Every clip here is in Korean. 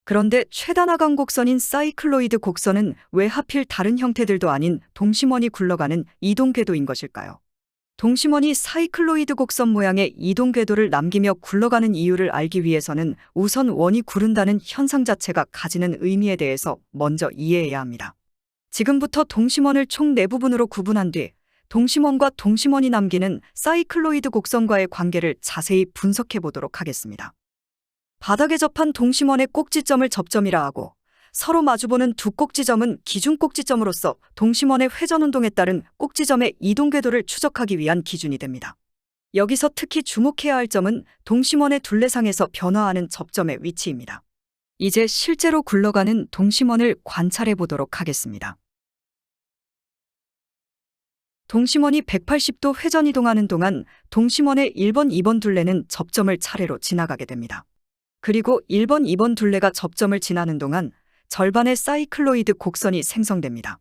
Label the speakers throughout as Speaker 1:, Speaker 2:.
Speaker 1: 그런데 최단 하강 곡선인 사이클로이드 곡선은 왜 하필 다른 형태들도 아닌 동심원이 굴러가는 이동 궤도인 것일까요? 동심원이 사이클로이드 곡선 모양의 이동 궤도를 남기며 굴러가는 이유를 알기 위해서는 우선 원이 구른다는 현상 자체가 가지는 의미에 대해서 먼저 이해해야 합니다. 지금부터 동심원을 총 4부분으로 구분한 뒤 동심원과 동심원이 남기는 사이클로이드 곡선과의 관계를 자세히 분석해 보도록 하겠습니다. 바닥에 접한 동심원의 꼭지점을 접점이라 하고 서로 마주보는 두 꼭지점은 기준 꼭지점으로서 동심원의 회전운동에 따른 꼭지점의 이동 궤도를 추적하기 위한 기준이 됩니다. 여기서 특히 주목해야 할 점은 동심원의 둘레상에서 변화하는 접점의 위치입니다. 이제 실제로 굴러가는 동심원을 관찰해 보도록 하겠습니다. 동심원이 180도 회전 이동하는 동안 동심원의 1번, 2번 둘레는 접점을 차례로 지나가게 됩니다. 그리고 1번, 2번 둘레가 접점을 지나는 동안 절반의 사이클로이드 곡선이 생성됩니다.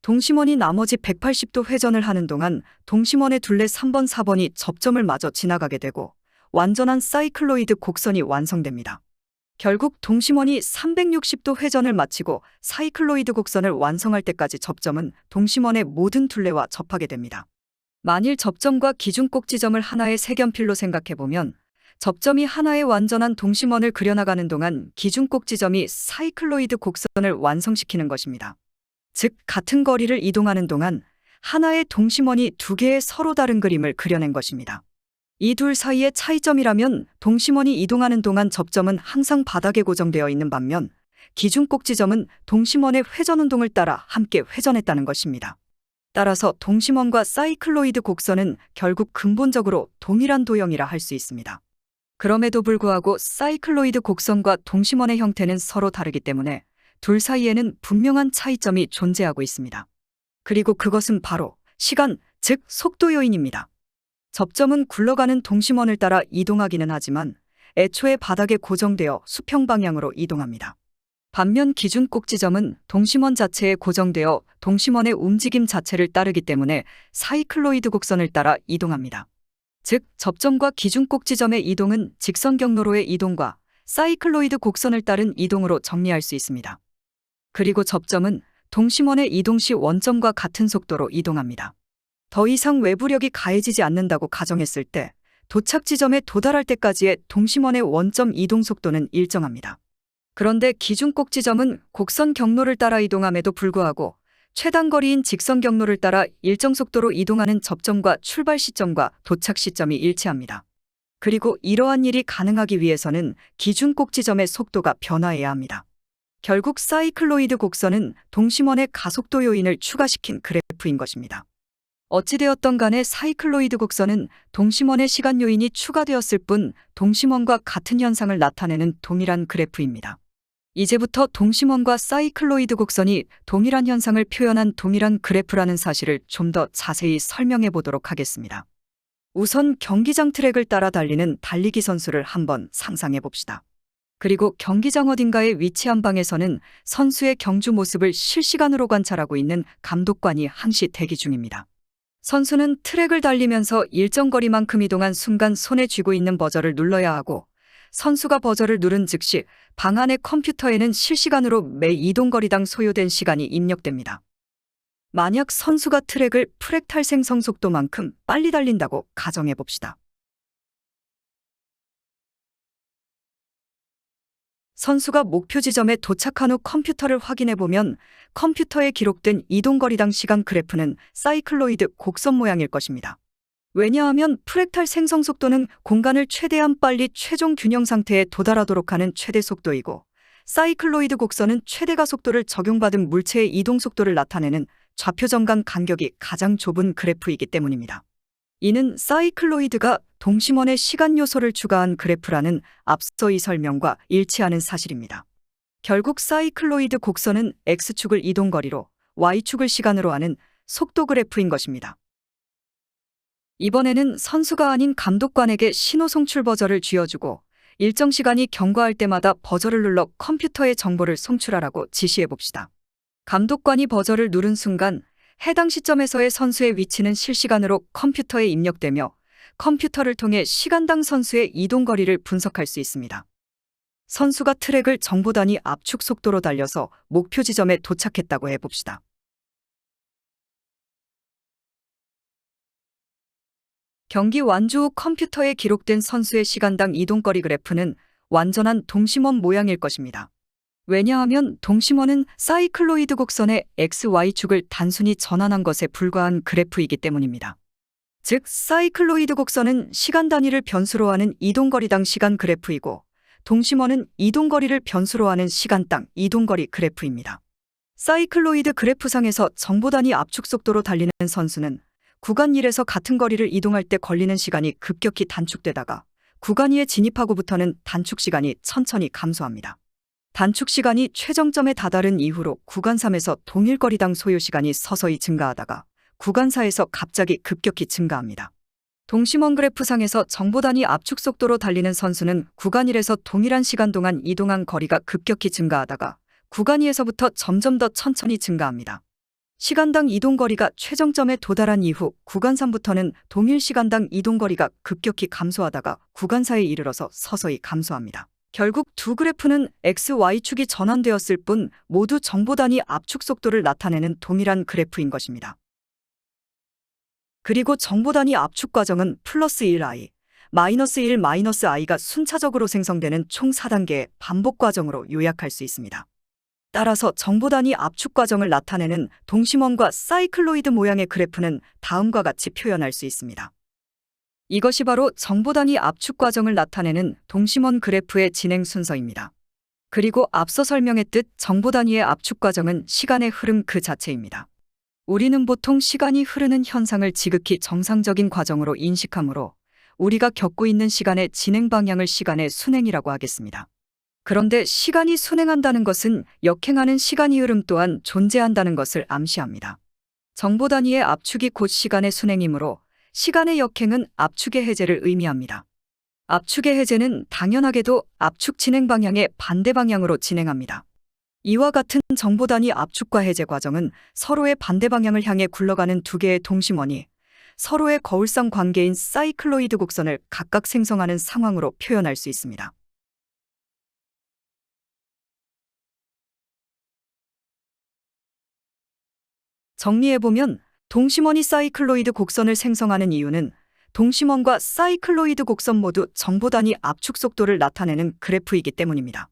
Speaker 1: 동심원이 나머지 180도 회전을 하는 동안 동심원의 둘레 3번, 4번이 접점을 마저 지나가게 되고 완전한 사이클로이드 곡선이 완성됩니다. 결국 동심원이 360도 회전을 마치고 사이클로이드 곡선을 완성할 때까지 접점은 동심원의 모든 둘레와 접하게 됩니다. 만일 접점과 기준 꼭지점을 하나의 색연필로 생각해보면 접점이 하나의 완전한 동심원을 그려나가는 동안 기준 꼭지점이 사이클로이드 곡선을 완성시키는 것입니다. 즉, 같은 거리를 이동하는 동안 하나의 동심원이 두 개의 서로 다른 그림을 그려낸 것입니다. 이 둘 사이의 차이점이라면 동심원이 이동하는 동안 접점은 항상 바닥에 고정되어 있는 반면 기준 꼭지점은 동심원의 회전운동을 따라 함께 회전했다는 것입니다. 따라서 동심원과 사이클로이드 곡선은 결국 근본적으로 동일한 도형이라 할 수 있습니다. 그럼에도 불구하고 사이클로이드 곡선과 동심원의 형태는 서로 다르기 때문에 둘 사이에는 분명한 차이점이 존재하고 있습니다. 그리고 그것은 바로 시간, 즉 속도 요인입니다. 접점은 굴러가는 동심원을 따라 이동하기는 하지만 애초에 바닥에 고정되어 수평 방향으로 이동합니다. 반면 기준 꼭지점은 동심원 자체에 고정되어 동심원의 움직임 자체를 따르기 때문에 사이클로이드 곡선을 따라 이동합니다. 즉, 접점과 기준 꼭지점의 이동은 직선 경로로의 이동과 사이클로이드 곡선을 따른 이동으로 정리할 수 있습니다. 그리고 접점은 동심원의 이동 시 원점과 같은 속도로 이동합니다. 더 이상 외부력이 가해지지 않는다고 가정했을 때 도착 지점에 도달할 때까지의 동심원의 원점 이동 속도는 일정합니다. 그런데 기준 꼭지점은 곡선 경로를 따라 이동함에도 불구하고 최단 거리인 직선 경로를 따라 일정 속도로 이동하는 접점과 출발 시점과 도착 시점이 일치합니다. 그리고 이러한 일이 가능하기 위해서는 기준 꼭지점의 속도가 변화해야 합니다. 결국 사이클로이드 곡선은 동심원의 가속도 요인을 추가시킨 그래프인 것입니다. 어찌되었던 간에 사이클로이드 곡선은 동심원의 시간 요인이 추가되었을 뿐 동심원과 같은 현상을 나타내는 동일한 그래프입니다. 이제부터 동심원과 사이클로이드 곡선이 동일한 현상을 표현한 동일한 그래프라는 사실을 좀 더 자세히 설명해 보도록 하겠습니다. 우선 경기장 트랙을 따라 달리는 달리기 선수를 한번 상상해 봅시다. 그리고 경기장 어딘가에 위치한 방에서는 선수의 경주 모습을 실시간으로 관찰하고 있는 감독관이 항시 대기 중입니다. 선수는 트랙을 달리면서 일정 거리만큼 이동한 순간 손에 쥐고 있는 버저를 눌러야 하고 선수가 버저를 누른 즉시 방 안의 컴퓨터에는 실시간으로 매 이동거리당 소요된 시간이 입력됩니다. 만약 선수가 트랙을 프랙탈 생성 속도만큼 빨리 달린다고 가정해 봅시다. 선수가 목표 지점에 도착한 후 컴퓨터를 확인해 보면 컴퓨터에 기록된 이동거리당 시간 그래프는 사이클로이드 곡선 모양일 것입니다. 왜냐하면 프랙탈 생성 속도는 공간을 최대한 빨리 최종 균형 상태에 도달하도록 하는 최대 속도이고 사이클로이드 곡선은 최대 가속도를 적용받은 물체의 이동 속도를 나타내는 좌표 정간 간격이 가장 좁은 그래프이기 때문입니다. 이는 사이클로이드가 동심원의 시간 요소를 추가한 그래프라는 앞서의 설명과 일치하는 사실입니다. 결국 사이클로이드 곡선은 X축을 이동거리로 Y축을 시간으로 하는 속도 그래프인 것입니다. 이번에는 선수가 아닌 감독관에게 신호 송출 버저를 쥐어주고 일정 시간이 경과할 때마다 버저를 눌러 컴퓨터에 정보를 송출하라고 지시해 봅시다. 감독관이 버저를 누른 순간 해당 시점에서의 선수의 위치는 실시간으로 컴퓨터에 입력되며 컴퓨터를 통해 시간당 선수의 이동 거리를 분석할 수 있습니다. 선수가 트랙을 정보 단위 압축 속도로 달려서 목표 지점에 도착했다고 해봅시다. 경기 완주 후 컴퓨터에 기록된 선수의 시간당 이동거리 그래프는 완전한 동심원 모양일 것입니다. 왜냐하면 동심원은 사이클로이드 곡선의 XY축을 단순히 전환한 것에 불과한 그래프이기 때문입니다. 즉, 사이클로이드 곡선은 시간 단위를 변수로 하는 이동거리당 시간 그래프이고, 동심원은 이동거리를 변수로 하는 시간당 이동거리 그래프입니다. 사이클로이드 그래프상에서 정보 단위 압축 속도로 달리는 선수는 구간 1에서 같은 거리를 이동할 때 걸리는 시간이 급격히 단축되다가 구간 2에 진입하고부터는 단축 시간이 천천히 감소합니다. 단축 시간이 최정점에 다다른 이후로 구간 3에서 동일 거리당 소요 시간이 서서히 증가하다가 구간 4에서 갑자기 급격히 증가합니다. 동심원 그래프상에서 정보 단위 압축 속도로 달리는 선수는 구간 1에서 동일한 시간 동안 이동한 거리가 급격히 증가하다가 구간 2에서부터 점점 더 천천히 증가합니다. 시간당 이동거리가 최정점에 도달한 이후 구간 3부터는 동일 시간당 이동거리가 급격히 감소하다가 구간 4에 이르러서 서서히 감소합니다. 결국 두 그래프는 XY축이 전환되었을 뿐 모두 정보 단위 압축 속도를 나타내는 동일한 그래프인 것입니다. 그리고 정보 단위 압축 과정은 플러스 1i, 마이너스 1, 마이너스 i가 순차적으로 생성되는 총 4단계의 반복 과정으로 요약할 수 있습니다. 따라서 정보 단위 압축 과정을 나타내는 동심원과 사이클로이드 모양의 그래프는 다음과 같이 표현할 수 있습니다. 이것이 바로 정보 단위 압축 과정을 나타내는 동심원 그래프의 진행 순서입니다. 그리고 앞서 설명했듯 정보 단위의 압축 과정은 시간의 흐름 그 자체입니다. 우리는 보통 시간이 흐르는 현상을 지극히 정상적인 과정으로 인식하므로 우리가 겪고 있는 시간의 진행 방향을 시간의 순행이라고 하겠습니다. 그런데 시간이 순행한다는 것은 역행하는 시간의 흐름 또한 존재한다는 것을 암시합니다. 정보 단위의 압축이 곧 시간의 순행이므로 시간의 역행은 압축의 해제를 의미합니다. 압축의 해제는 당연하게도 압축 진행 방향의 반대 방향으로 진행합니다. 이와 같은 정보 단위 압축과 해제 과정은 서로의 반대 방향을 향해 굴러가는 두 개의 동심원이 서로의 거울상 관계인 사이클로이드 곡선을 각각 생성하는 상황으로 표현할 수 있습니다. 정리해보면 동심원이 사이클로이드 곡선을 생성하는 이유는 동심원과 사이클로이드 곡선 모두 정보 단위 압축 속도를 나타내는 그래프이기 때문입니다.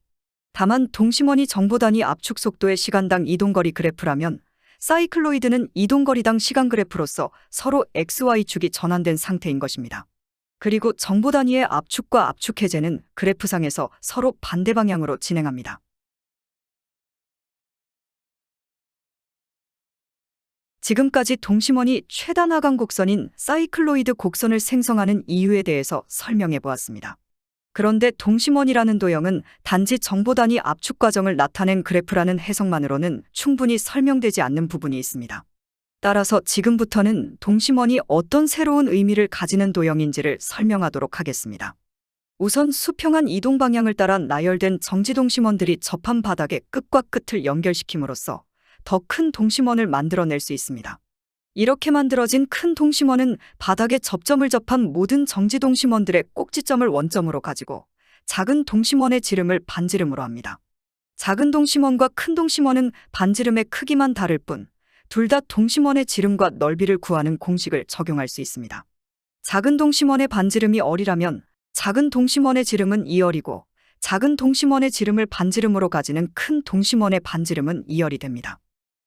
Speaker 1: 다만 동심원이 정보 단위 압축 속도의 시간당 이동거리 그래프라면 사이클로이드는 이동거리당 시간 그래프로서 서로 XY축이 전환된 상태인 것입니다. 그리고 정보 단위의 압축과 압축 해제는 그래프상에서 서로 반대 방향으로 진행합니다. 지금까지 동심원이 최단 하강 곡선인 사이클로이드 곡선을 생성하는 이유에 대해서 설명해 보았습니다. 그런데 동심원이라는 도형은 단지 정보 단위 압축 과정을 나타낸 그래프라는 해석만으로는 충분히 설명되지 않는 부분이 있습니다. 따라서 지금부터는 동심원이 어떤 새로운 의미를 가지는 도형인지를 설명하도록 하겠습니다. 우선 수평한 이동 방향을 따라 나열된 정지 동심원들이 접한 바닥의 끝과 끝을 연결시킴으로써 더 큰 동심원을 만들어낼 수 있습니다. 이렇게 만들어진 큰 동심원은 바닥에 접점을 접한 모든 정지 동심원들의 꼭지점을 원점으로 가지고 작은 동심원의 지름을 반지름으로 합니다. 작은 동심원과 큰 동심원은 반지름의 크기만 다를 뿐 둘 다 동심원의 지름과 넓이를 구하는 공식을 적용할 수 있습니다. 작은 동심원의 반지름이 R이라면 작은 동심원의 지름은 2R이고 작은 동심원의 지름을 반지름으로 가지는 큰 동심원의 반지름은 2R이 됩니다.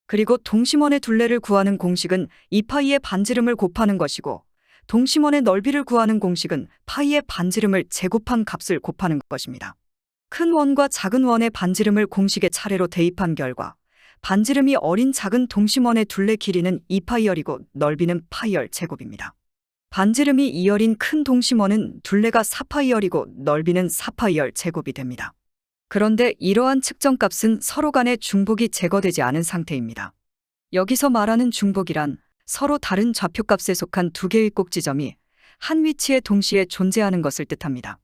Speaker 1: 그리고 동심원의 둘레를 구하는 공식은 2파이의 반지름을 곱하는 것이고 동심원의 넓이를 구하는 공식은 파이의 반지름을 제곱한 값을 곱하는 것입니다. 큰 원과 작은 원의 반지름을 공식에 차례로 대입한 결과 반지름이 어린 작은 동심원의 둘레 길이는 2파이열이고 넓이는 파이열 제곱입니다. 반지름이 2열인 큰 동심원은 둘레가 4파이열이고 넓이는 4파이열 제곱이 됩니다. 그런데 이러한 측정값은 서로 간의 중복이 제거되지 않은 상태입니다. 여기서 말하는 중복이란 서로 다른 좌표값에 속한 두 개의 꼭지점이 한 위치에 동시에 존재하는 것을 뜻합니다.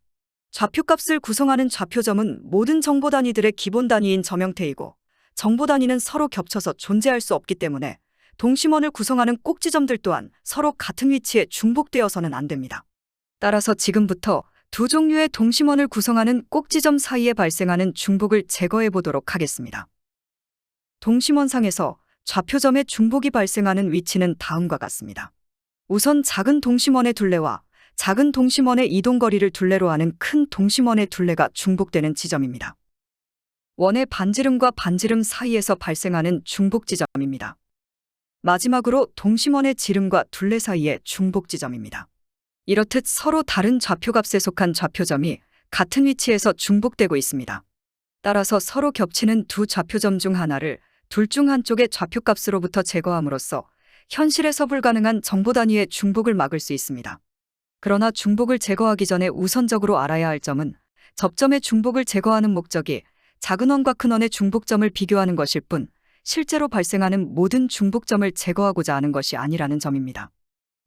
Speaker 1: 좌표값을 구성하는 좌표점은 모든 정보 단위들의 기본 단위인 점형태이고 정보 단위는 서로 겹쳐서 존재할 수 없기 때문에 동심원을 구성하는 꼭지점들 또한 서로 같은 위치에 중복되어서는 안 됩니다. 따라서 지금부터 두 종류의 동심원을 구성하는 꼭지점 사이에 발생하는 중복을 제거해 보도록 하겠습니다. 동심원상에서 좌표점의 중복이 발생하는 위치는 다음과 같습니다. 우선 작은 동심원의 둘레와 작은 동심원의 이동거리를 둘레로 하는 큰 동심원의 둘레가 중복되는 지점입니다. 원의 반지름과 반지름 사이에서 발생하는 중복 지점입니다. 마지막으로 동심원의 지름과 둘레 사이의 중복 지점입니다. 이렇듯 서로 다른 좌표값에 속한 좌표점이 같은 위치에서 중복되고 있습니다. 따라서 서로 겹치는 두 좌표점 중 하나를 둘 중 한쪽의 좌표값으로부터 제거함으로써 현실에서 불가능한 정보 단위의 중복을 막을 수 있습니다. 그러나 중복을 제거하기 전에 우선적으로 알아야 할 점은 접점의 중복을 제거하는 목적이 작은 원과 큰 원의 중복점을 비교하는 것일 뿐 실제로 발생하는 모든 중복점을 제거하고자 하는 것이 아니라는 점입니다.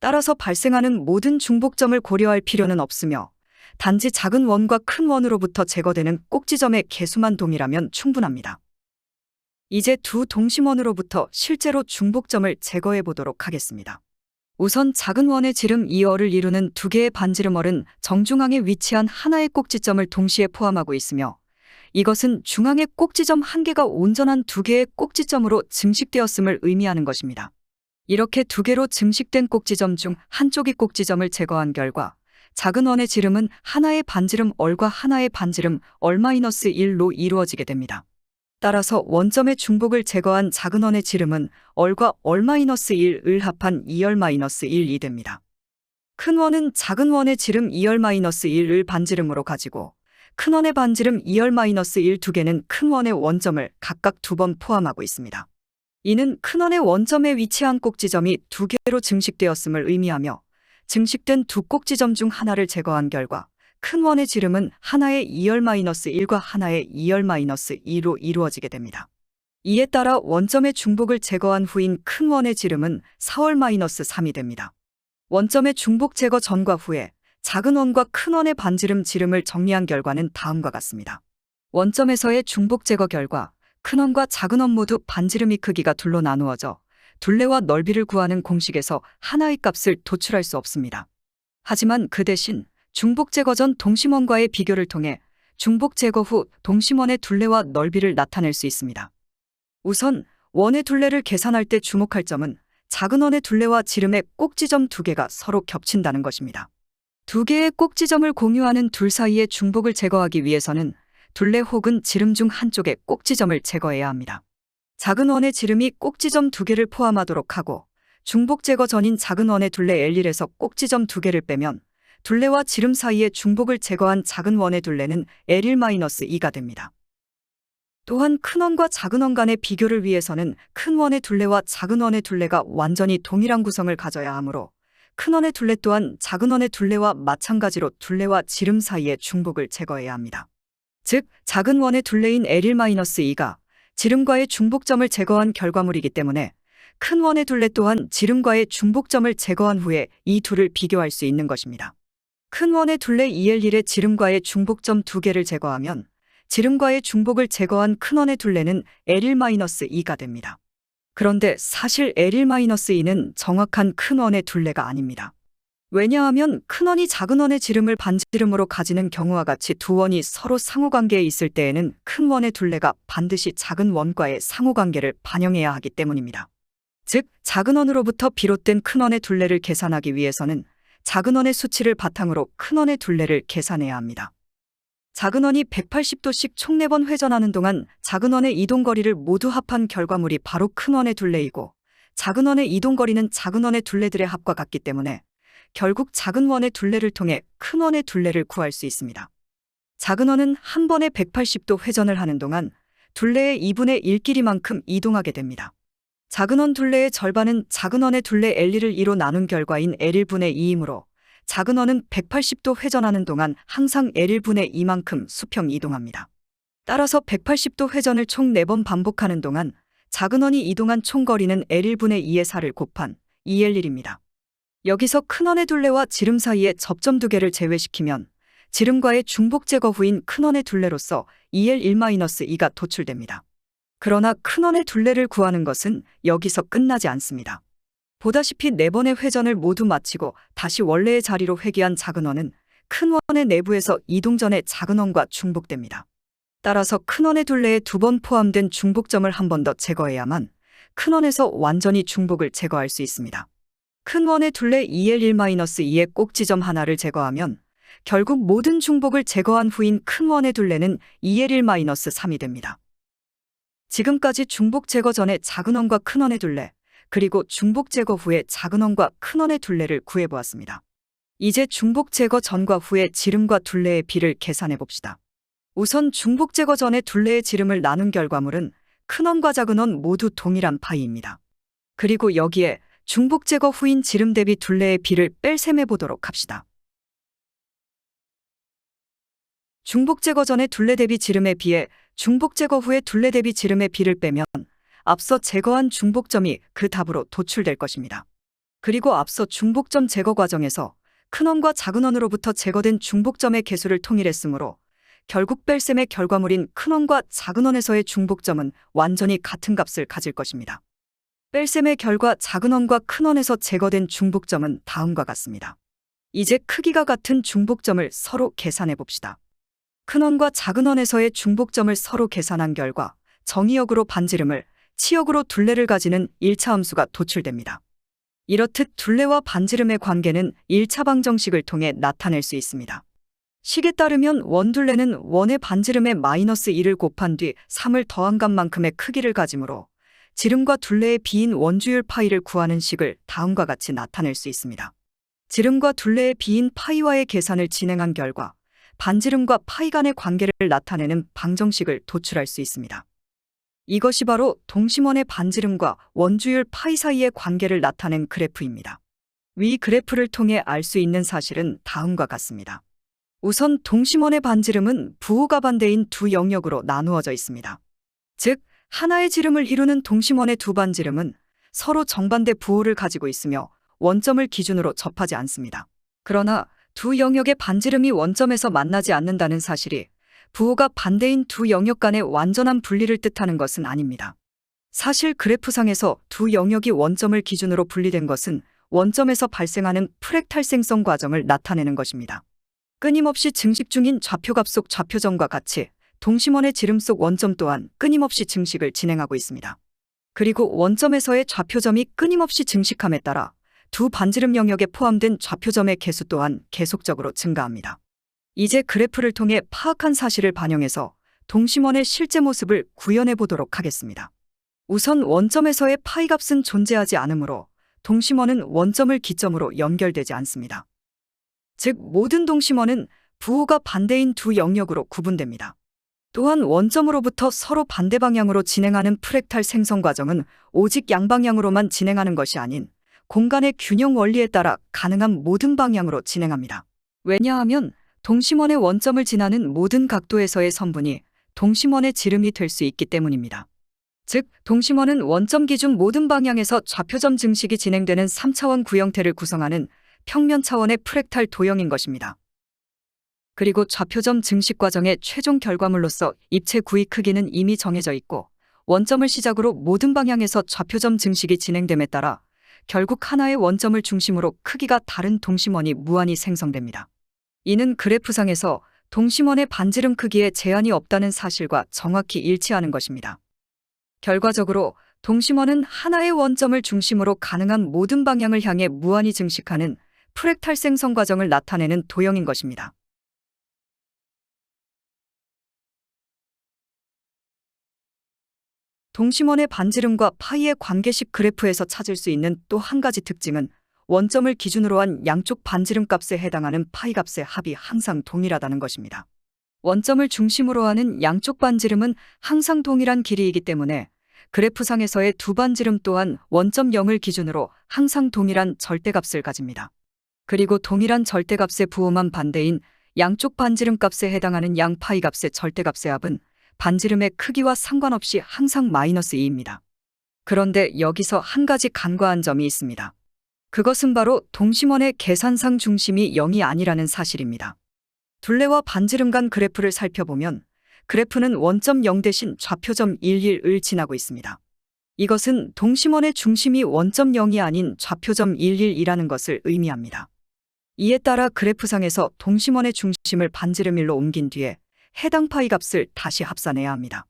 Speaker 1: 따라서 발생하는 모든 중복점을 고려할 필요는 없으며 단지 작은 원과 큰 원으로부터 제거되는 꼭지점의 개수만 동일하면 충분합니다. 이제 두 동심원으로부터 실제로 중복점을 제거해 보도록 하겠습니다. 우선 작은 원의 지름 2얼을 이루는 두 개의 반지름얼은 정중앙에 위치한 하나의 꼭지점을 동시에 포함하고 있으며 이것은 중앙의 꼭지점 한 개가 온전한 두 개의 꼭지점으로 증식되었음을 의미하는 것입니다. 이렇게 두 개로 증식된 꼭지점 중 한쪽이 꼭지점을 제거한 결과 작은 원의 지름은 하나의 반지름 얼과 하나의 반지름 얼-1로 이루어지게 됩니다. 따라서 원점의 중복을 제거한 작은 원의 지름은 얼과 얼-1을 합한 2얼-1이 됩니다. 큰 원은 작은 원의 지름 2얼-1을 반지름으로 가지고 큰 원의 반지름 2얼-1 두 개는 큰 원의 원점을 각각 두 번 포함하고 있습니다. 이는 큰 원의 원점에 위치한 꼭지점이 두 개로 증식되었음을 의미하며 증식된 두 꼭지점 중 하나를 제거한 결과 큰 원의 지름은 하나의 2얼-1과 하나의 2얼-2로 이루어지게 됩니다. 이에 따라 원점의 중복을 제거한 후인 큰 원의 지름은 4얼-3이 됩니다. 원점의 중복 제거 전과 후에 작은 원과 큰 원의 반지름 지름을 정리한 결과는 다음과 같습니다. 원점에서의 중복 제거 결과 큰 원과 작은 원 모두 반지름이 크기가 둘로 나누어져 둘레와 넓이를 구하는 공식에서 하나의 값을 도출할 수 없습니다. 하지만 그 대신 중복 제거 전 동심원과의 비교를 통해 중복 제거 후 동심원의 둘레와 넓이를 나타낼 수 있습니다. 우선 원의 둘레를 계산할 때 주목할 점은 작은 원의 둘레와 지름의 꼭지점 두 개가 서로 겹친다는 것입니다. 두 개의 꼭지점을 공유하는 둘 사이의 중복을 제거하기 위해서는 둘레 혹은 지름 중 한쪽의 꼭지점을 제거해야 합니다. 작은 원의 지름이 꼭지점 두 개를 포함하도록 하고 중복 제거 전인 작은 원의 둘레 L1에서 꼭지점 두 개를 빼면 둘레와 지름 사이의 중복을 제거한 작은 원의 둘레는 L1-2가 됩니다. 또한 큰 원과 작은 원 간의 비교를 위해서는 큰 원의 둘레와 작은 원의 둘레가 완전히 동일한 구성을 가져야 하므로 큰 원의 둘레 또한 작은 원의 둘레와 마찬가지로 둘레와 지름 사이의 중복을 제거해야 합니다. 즉, 작은 원의 둘레인 L1-2가 지름과의 중복점을 제거한 결과물이기 때문에 큰 원의 둘레 또한 지름과의 중복점을 제거한 후에 이 둘을 비교할 수 있는 것입니다. 큰 원의 둘레 EL1의 지름과의 중복점 두 개를 제거하면 지름과의 중복을 제거한 큰 원의 둘레는 L1-2가 됩니다. 그런데 사실 L1-2는 정확한 큰 원의 둘레가 아닙니다. 왜냐하면 큰 원이 작은 원의 지름을 반지름으로 가지는 경우와 같이 두 원이 서로 상호관계에 있을 때에는 큰 원의 둘레가 반드시 작은 원과의 상호관계를 반영해야 하기 때문입니다. 즉, 작은 원으로부터 비롯된 큰 원의 둘레를 계산하기 위해서는 작은 원의 수치를 바탕으로 큰 원의 둘레를 계산해야 합니다. 작은 원이 180도씩 총 4번 회전하는 동안 작은 원의 이동거리를 모두 합한 결과물이 바로 큰 원의 둘레이고 작은 원의 이동거리는 작은 원의 둘레들의 합과 같기 때문에 결국 작은 원의 둘레를 통해 큰 원의 둘레를 구할 수 있습니다. 작은 원은 한 번에 180도 회전을 하는 동안 둘레의 2분의 1 길이만큼 이동하게 됩니다. 작은 원 둘레의 절반은 작은 원의 둘레 L1을 2로 나눈 결과인 L1분의 2이므로 작은 원은 180도 회전하는 동안 항상 L1분의 2만큼 수평 이동합니다. 따라서 180도 회전을 총 4번 반복하는 동안 작은 원이 이동한 총 거리는 L1분의 2의 4를 곱한 2L1입니다. 여기서 큰 원의 둘레와 지름 사이의 접점 두 개를 제외시키면 지름과의 중복 제거 후인 큰 원의 둘레로서 EL1-2가 도출됩니다. 그러나 큰 원의 둘레를 구하는 것은 여기서 끝나지 않습니다. 보다시피 4번의 회전을 모두 마치고 다시 원래의 자리로 회귀한 작은 원은 큰 원의 내부에서 이동 전에 작은 원과 중복됩니다. 따라서 큰 원의 둘레에 2번 포함된 중복점을 한 번 더 제거해야만 큰 원에서 완전히 중복을 제거할 수 있습니다. 큰 원의 둘레 2L1-2의 꼭지점 하나를 제거하면 결국 모든 중복을 제거한 후인 큰 원의 둘레는 2L1-3이 됩니다. 지금까지 중복 제거 전에 작은 원과 큰 원의 둘레, 그리고 중복 제거 후에 작은 원과 큰 원의 둘레를 구해보았습니다. 이제 중복 제거 전과 후에 지름과 둘레의 비를 계산해 봅시다. 우선 중복 제거 전에 둘레의 지름을 나눈 결과물은 큰 원과 작은 원 모두 동일한 파이입니다. 그리고 여기에 중복 제거 후인 지름 대비 둘레의 비를 뺄셈해 보도록 합시다. 중복 제거 전에 둘레 대비 지름에 비해 중복 제거 후에 둘레 대비 지름의 비를 빼면 앞서 제거한 중복점이 그 답으로 도출될 것입니다. 그리고 앞서 중복점 제거 과정에서 큰 원과 작은 원으로부터 제거된 중복점의 개수를 통일했으므로 결국 뺄셈의 결과물인 큰 원과 작은 원에서의 중복점은 완전히 같은 값을 가질 것입니다. 뺄셈의 결과 작은 원과 큰 원에서 제거된 중복점은 다음과 같습니다. 이제 크기가 같은 중복점을 서로 계산해 봅시다. 큰 원과 작은 원에서의 중복점을 서로 계산한 결과 정의역으로 반지름을, 치역으로 둘레를 가지는 1차 함수가 도출됩니다. 이렇듯 둘레와 반지름의 관계는 1차 방정식을 통해 나타낼 수 있습니다. 식에 따르면 원둘레는 원의 반지름에 -1을 곱한 뒤 3을 더한 값만큼의 크기를 가지므로 지름과 둘레의 비인 원주율 파이를 구하는 식을 다음과 같이 나타낼 수 있습니다. 지름과 둘레의 비인 파이와의 계산을 진행한 결과 반지름과 파이 간의 관계를 나타내는 방정식을 도출할 수 있습니다. 이것이 바로 동심원의 반지름과 원주율 파이 사이의 관계를 나타낸 그래프입니다. 위 그래프를 통해 알 수 있는 사실은 다음과 같습니다. 우선 동심원의 반지름은 부호가 반대인 두 영역으로 나누어져 있습니다. 즉, 하나의 지름을 이루는 동심원의 두 반지름은 서로 정반대 부호를 가지고 있으며 원점을 기준으로 접하지 않습니다. 그러나 두 영역의 반지름이 원점에서 만나지 않는다는 사실이 부호가 반대인 두 영역 간의 완전한 분리를 뜻하는 것은 아닙니다. 사실 그래프상에서 두 영역이 원점을 기준으로 분리된 것은 원점에서 발생하는 프랙탈생성 과정을 나타내는 것입니다. 끊임없이 증식 중인 좌표값 속 좌표점과 같이 동심원의 지름 속 원점 또한 끊임없이 증식을 진행하고 있습니다. 그리고 원점에서의 좌표점이 끊임없이 증식함에 따라 두 반지름 영역에 포함된 좌표점의 개수 또한 계속적으로 증가합니다. 이제 그래프를 통해 파악한 사실을 반영해서 동심원의 실제 모습을 구현해 보도록 하겠습니다. 우선 원점에서의 파이 값은 존재하지 않으므로 동심원은 원점을 기점으로 연결되지 않습니다. 즉, 모든 동심원은 부호가 반대인 두 영역으로 구분됩니다. 또한 원점으로부터 서로 반대 방향으로 진행하는 프랙탈 생성 과정은 오직 양방향으로만 진행하는 것이 아닌 공간의 균형 원리에 따라 가능한 모든 방향으로 진행합니다. 왜냐하면 동심원의 원점을 지나는 모든 각도에서의 선분이 동심원의 지름이 될 수 있기 때문입니다. 즉, 동심원은 원점 기준 모든 방향에서 좌표점 증식이 진행되는 3차원 구형태를 구성하는 평면 차원의 프랙탈 도형인 것입니다. 그리고 좌표점 증식 과정의 최종 결과물로서 입체 구의 크기는 이미 정해져 있고 원점을 시작으로 모든 방향에서 좌표점 증식이 진행됨에 따라 결국 하나의 원점을 중심으로 크기가 다른 동심원이 무한히 생성됩니다. 이는 그래프상에서 동심원의 반지름 크기에 제한이 없다는 사실과 정확히 일치하는 것입니다. 결과적으로 동심원은 하나의 원점을 중심으로 가능한 모든 방향을 향해 무한히 증식하는 프랙탈 생성 과정을 나타내는 도형인 것입니다. 동심원의 반지름과 파이의 관계식 그래프에서 찾을 수 있는 또 한 가지 특징은 원점을 기준으로 한 양쪽 반지름 값에 해당하는 파이 값의 합이 항상 동일하다는 것입니다. 원점을 중심으로 하는 양쪽 반지름은 항상 동일한 길이이기 때문에 그래프상에서의 두 반지름 또한 원점 0을 기준으로 항상 동일한 절대값을 가집니다. 그리고 동일한 절대값의 부호만 반대인 양쪽 반지름 값에 해당하는 양 파이 값의 절대값의 합은 반지름의 크기와 상관없이 항상 -2입니다. 그런데 여기서 한 가지 간과한 점이 있습니다. 그것은 바로 동심원의 계산상 중심이 0이 아니라는 사실입니다. 둘레와 반지름 간 그래프를 살펴보면 그래프는 원점 0 대신 좌표점 11을 지나고 있습니다. 이것은 동심원의 중심이 원점 0이 아닌 좌표점 11이라는 것을 의미합니다. 이에 따라 그래프상에서 동심원의 중심을 반지름 1로 옮긴 뒤에 해당 파이 값을 다시 합산해야 합니다.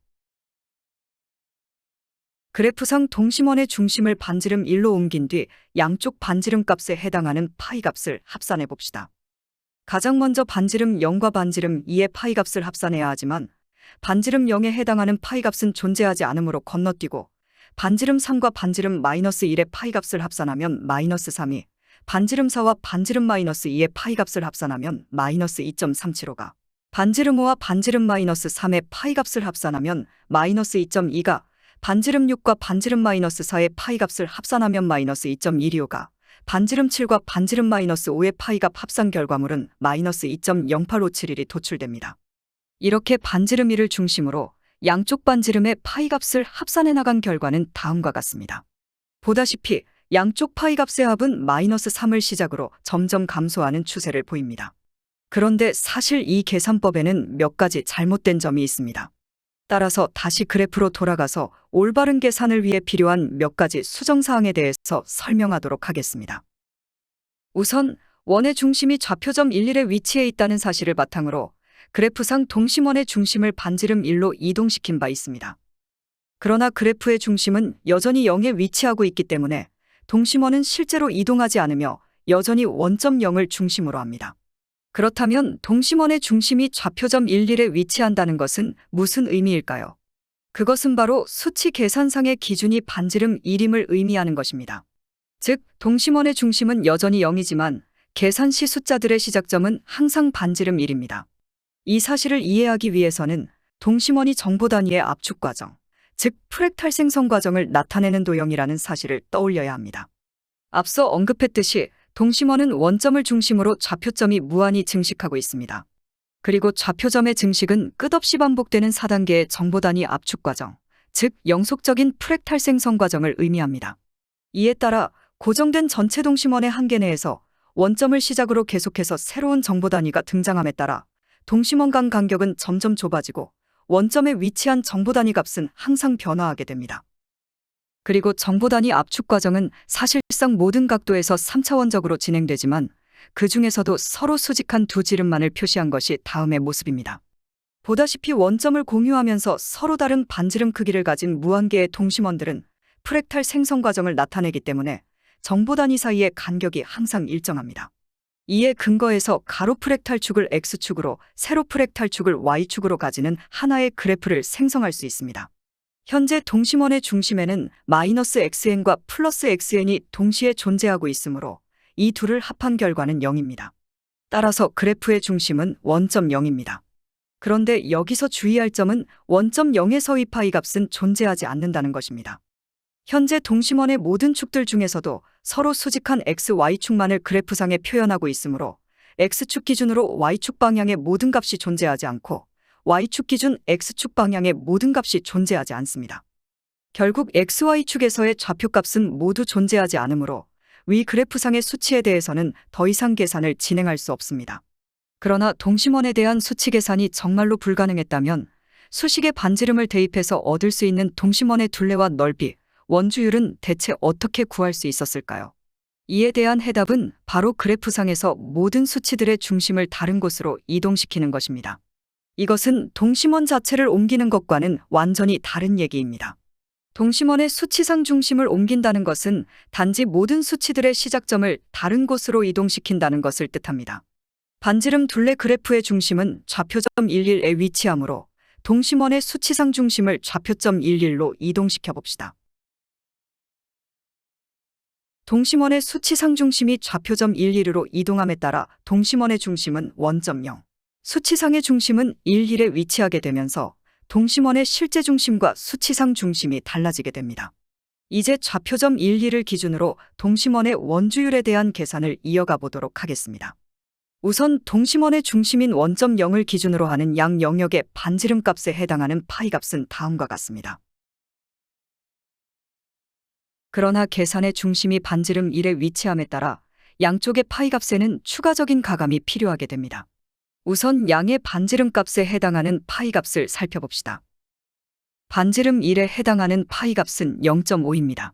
Speaker 1: 그래프상 동심원의 중심을 반지름 1로 옮긴 뒤 양쪽 반지름 값에 해당하는 파이 값을 합산해 봅시다. 가장 먼저 반지름 0과 반지름 2의 파이 값을 합산해야 하지만 반지름 0에 해당하는 파이 값은 존재하지 않으므로 건너뛰고 반지름 3과 반지름 마이너스 1의 파이 값을 합산하면 마이너스 3이, 반지름 4와 반지름 마이너스 2의 파이 값을 합산하면 마이너스 2.375가, 반지름 5와 반지름 마이너스 3의 파이 값을 합산하면 마이너스 2.2가, 반지름 6과 반지름 마이너스 4의 파이 값을 합산하면 마이너스 2.125가, 반지름 7과 반지름 마이너스 5의 파이 값 합산 결과물은 마이너스 2.08571이 도출됩니다. 이렇게 반지름 1을 중심으로 양쪽 반지름의 파이 값을 합산해 나간 결과는 다음과 같습니다. 보다시피 양쪽 파이 값의 합은 마이너스 3을 시작으로 점점 감소하는 추세를 보입니다. 그런데 사실 이 계산법에는 몇 가지 잘못된 점이 있습니다. 따라서 다시 그래프로 돌아가서 올바른 계산을 위해 필요한 몇 가지 수정사항에 대해서 설명하도록 하겠습니다. 우선 원의 중심이 좌표점 11의 위치에 있다는 사실을 바탕으로 그래프상 동심원의 중심을 반지름 1로 이동시킨 바 있습니다. 그러나 그래프의 중심은 여전히 0에 위치하고 있기 때문에 동심원은 실제로 이동하지 않으며 여전히 원점 0을 중심으로 합니다. 그렇다면 동심원의 중심이 좌표점 11에 위치한다는 것은 무슨 의미일까요? 그것은 바로 수치 계산상의 기준이 반지름 1임을 의미하는 것입니다. 즉, 동심원의 중심은 여전히 0이지만 계산 시 숫자들의 시작점은 항상 반지름 1입니다. 이 사실을 이해하기 위해서는 동심원이 정보 단위의 압축 과정, 즉 프랙탈 생성 과정을 나타내는 도형이라는 사실을 떠올려야 합니다. 앞서 언급했듯이 동심원은 원점을 중심으로 좌표점이 무한히 증식하고 있습니다. 그리고 좌표점의 증식은 끝없이 반복되는 4단계의 정보 단위 압축 과정, 즉 영속적인 프랙탈 생성 과정을 의미합니다. 이에 따라 고정된 전체 동심원의 한계 내에서 원점을 시작으로 계속해서 새로운 정보 단위가 등장함에 따라 동심원 간 간격은 점점 좁아지고 원점에 위치한 정보 단위 값은 항상 변화하게 됩니다. 그리고 정보 단위 압축 과정은 사실상 모든 각도에서 3차원적으로 진행되지만 그 중에서도 서로 수직한 두 지름만을 표시한 것이 다음의 모습입니다. 보다시피 원점을 공유하면서 서로 다른 반지름 크기를 가진 무한개의 동심원들은 프랙탈 생성 과정을 나타내기 때문에 정보 단위 사이의 간격이 항상 일정합니다. 이에 근거해서 가로 프랙탈축을 X축으로 세로 프랙탈축을 Y축으로 가지는 하나의 그래프를 생성할 수 있습니다. 현재 동심원의 중심에는 마이너스 xn과 플러스 xn이 동시에 존재하고 있으므로 이 둘을 합한 결과는 0입니다. 따라서 그래프의 중심은 원점 0입니다. 그런데 여기서 주의할 점은 원점 0에서의 파이 값은 존재하지 않는다는 것입니다. 현재 동심원의 모든 축들 중에서도 서로 수직한 x, y축만을 그래프상에 표현하고 있으므로 x축 기준으로 y축 방향의 모든 값이 존재하지 않고 y축 기준 x축 방향의 모든 값이 존재하지 않습니다. 결국 xy축에서의 좌표값은 모두 존재하지 않으므로 위 그래프상의 수치에 대해서는 더 이상 계산을 진행할 수 없습니다. 그러나 동심원에 대한 수치 계산이 정말로 불가능했다면 수식의 반지름을 대입해서 얻을 수 있는 동심원의 둘레와 넓이, 원주율은 대체 어떻게 구할 수 있었을까요? 이에 대한 해답은 바로 그래프상에서 모든 수치들의 중심을 다른 곳으로 이동시키는 것입니다. 이것은 동심원 자체를 옮기는 것과는 완전히 다른 얘기입니다. 동심원의 수치상 중심을 옮긴다는 것은 단지 모든 수치들의 시작점을 다른 곳으로 이동시킨다는 것을 뜻합니다. 반지름 둘레 그래프의 중심은 좌표점 11에 위치하므로 동심원의 수치상 중심을 좌표점 11로 이동시켜 봅시다. 동심원의 수치상 중심이 좌표점 11으로 이동함에 따라 동심원의 중심은 원점 0, 수치상의 중심은 11에 위치하게 되면서 동심원의 실제 중심과 수치상 중심이 달라지게 됩니다. 이제 좌표점 11을 기준으로 동심원의 원주율에 대한 계산을 이어가 보도록 하겠습니다. 우선 동심원의 중심인 원점 0을 기준으로 하는 양 영역의 반지름 값에 해당하는 파이 값은 다음과 같습니다. 그러나 계산의 중심이 반지름 1에 위치함에 따라 양쪽의 파이 값에는 추가적인 가감이 필요하게 됩니다. 우선 양의 반지름 값에 해당하는 파이 값을 살펴봅시다. 반지름 1에 해당하는 파이 값은 0.5입니다.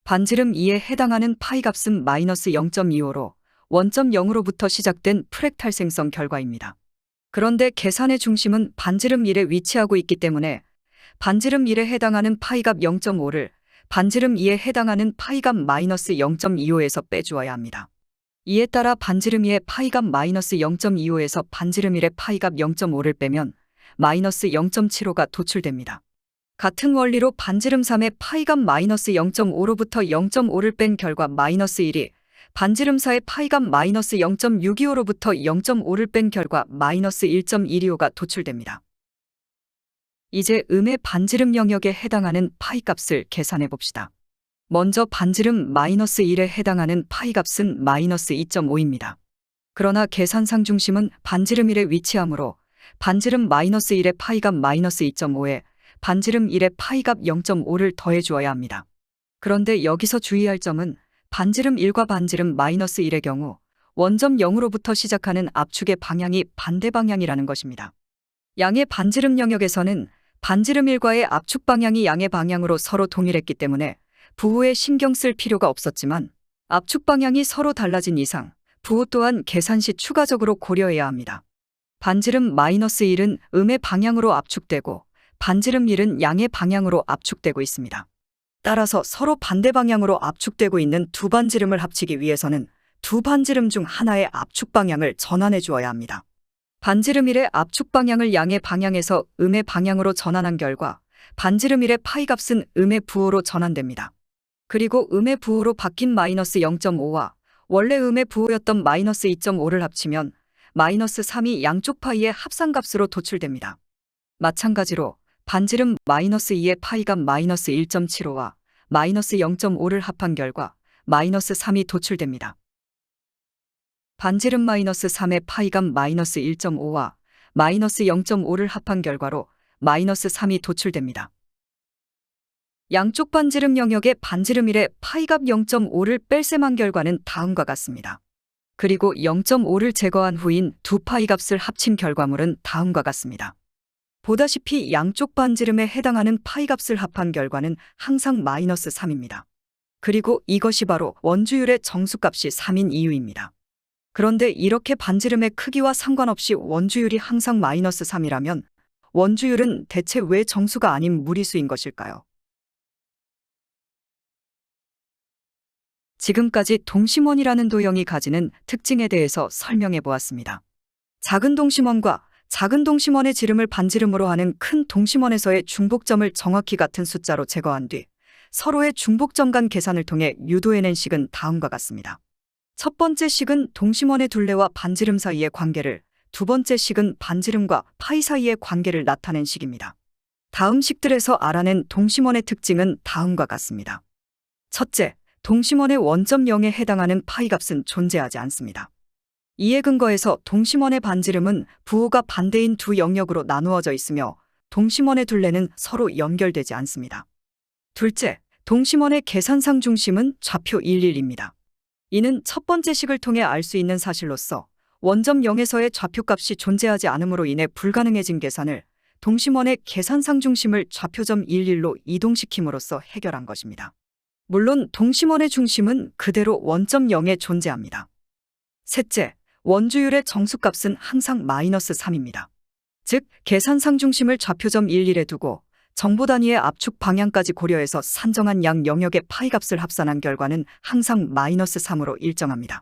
Speaker 1: 반지름 2에 해당하는 파이 값은 마이너스 0.25로 원점 0으로부터 시작된 프랙탈생성 결과입니다. 그런데 계산의 중심은 반지름 1에 위치하고 있기 때문에 반지름 1에 해당하는 파이값 0.5를 반지름 2에 해당하는 파이값 마이너스 0.25에서 빼주어야 합니다. 이에 따라 반지름 2의 파이값 마이너스 0.25에서 반지름 1의 파이값 0.5를 빼면 마이너스 0.75가 도출됩니다. 같은 원리로 반지름 3의 파이값 마이너스 0.5로부터 0.5를 뺀 결과 마이너스 1이 반지름 4의 파이값 마이너스 0.625로부터 0.5를 뺀 결과 마이너스 1.125가 도출됩니다. 이제 음의 반지름 영역에 해당하는 파이값을 계산해 봅시다. 먼저 반지름 마이너스 1에 해당하는 파이값은 마이너스 2.5입니다. 그러나 계산상 중심은 반지름 1에 위치하므로 반지름 마이너스 1의 파이값 마이너스 2.5에 반지름 1의 파이값 0.5를 더해 주어야 합니다. 그런데 여기서 주의할 점은 반지름 1과 반지름 마이너스 1의 경우 원점 0으로부터 시작하는 압축의 방향이 반대 방향이라는 것입니다. 양의 반지름 영역에서는 반지름 1과의 압축 방향이 양의 방향으로 서로 동일했기 때문에 부호에 신경 쓸 필요가 없었지만 압축 방향이 서로 달라진 이상 부호 또한 계산 시 추가적으로 고려해야 합니다. 반지름 마이너스 1은 음의 방향으로 압축되고 반지름 1은 양의 방향으로 압축되고 있습니다. 따라서 서로 반대 방향으로 압축되고 있는 두 반지름을 합치기 위해서는 두 반지름 중 하나의 압축 방향을 전환해 주어야 합니다. 반지름 1의 압축 방향을 양의 방향에서 음의 방향으로 전환한 결과 반지름 1의 파이값은 음의 부호로 전환됩니다. 그리고 음의 부호로 바뀐 마이너스 0.5와 원래 음의 부호였던 마이너스 2.5를 합치면 마이너스 3이 양쪽 파이의 합산값으로 도출됩니다. 마찬가지로 반지름 마이너스 2의 파이값 마이너스 1.75와 마이너스 0.5를 합한 결과 마이너스 3이 도출됩니다. 반지름 마이너스 3의 파이값 마이너스 1.5와 마이너스 0.5를 합한 결과로 마이너스 3이 도출됩니다. 양쪽 반지름 영역의 반지름 1의 파이값 0.5를 뺄셈한 결과는 다음과 같습니다. 그리고 0.5를 제거한 후인 두 파이값을 합친 결과물은 다음과 같습니다. 보다시피 양쪽 반지름에 해당하는 파이값을 합한 결과는 항상 마이너스 3입니다. 그리고 이것이 바로 원주율의 정수값이 3인 이유입니다. 그런데 이렇게 반지름의 크기와 상관없이 원주율이 항상 마이너스 3이라면 원주율은 대체 왜 정수가 아닌 무리수인 것일까요? 지금까지 동심원이라는 도형이 가지는 특징에 대해서 설명해 보았습니다. 작은 동심원과 작은 동심원의 지름을 반지름으로 하는 큰 동심원에서의 중복점을 정확히 같은 숫자로 제거한 뒤 서로의 중복점 간 계산을 통해 유도해낸 식은 다음과 같습니다. 첫 번째 식은 동심원의 둘레와 반지름 사이의 관계를, 두 번째 식은 반지름과 파이 사이의 관계를 나타낸 식입니다. 다음 식들에서 알아낸 동심원의 특징은 다음과 같습니다. 첫째, 동심원의 원점 0에 해당하는 파이값은 존재하지 않습니다. 이에 근거해서 동심원의 반지름은 부호가 반대인 두 영역으로 나누어져 있으며 동심원의 둘레는 서로 연결되지 않습니다. 둘째, 동심원의 계산상 중심은 좌표 11입니다. 이는 첫 번째 식을 통해 알 수 있는 사실로서 원점 0에서의 좌표값이 존재하지 않음으로 인해 불가능해진 계산을 동심원의 계산상 중심을 좌표점 11로 이동시킴으로써 해결한 것입니다. 물론 동심원의 중심은 그대로 원점 0에 존재합니다. 셋째, 원주율의 정수값은 항상 마이너스 3입니다. 즉, 계산상 중심을 좌표점 11에 두고 정보 단위의 압축 방향까지 고려해서 산정한 양 영역의 파이값을 합산한 결과는 항상 마이너스 3으로 일정합니다.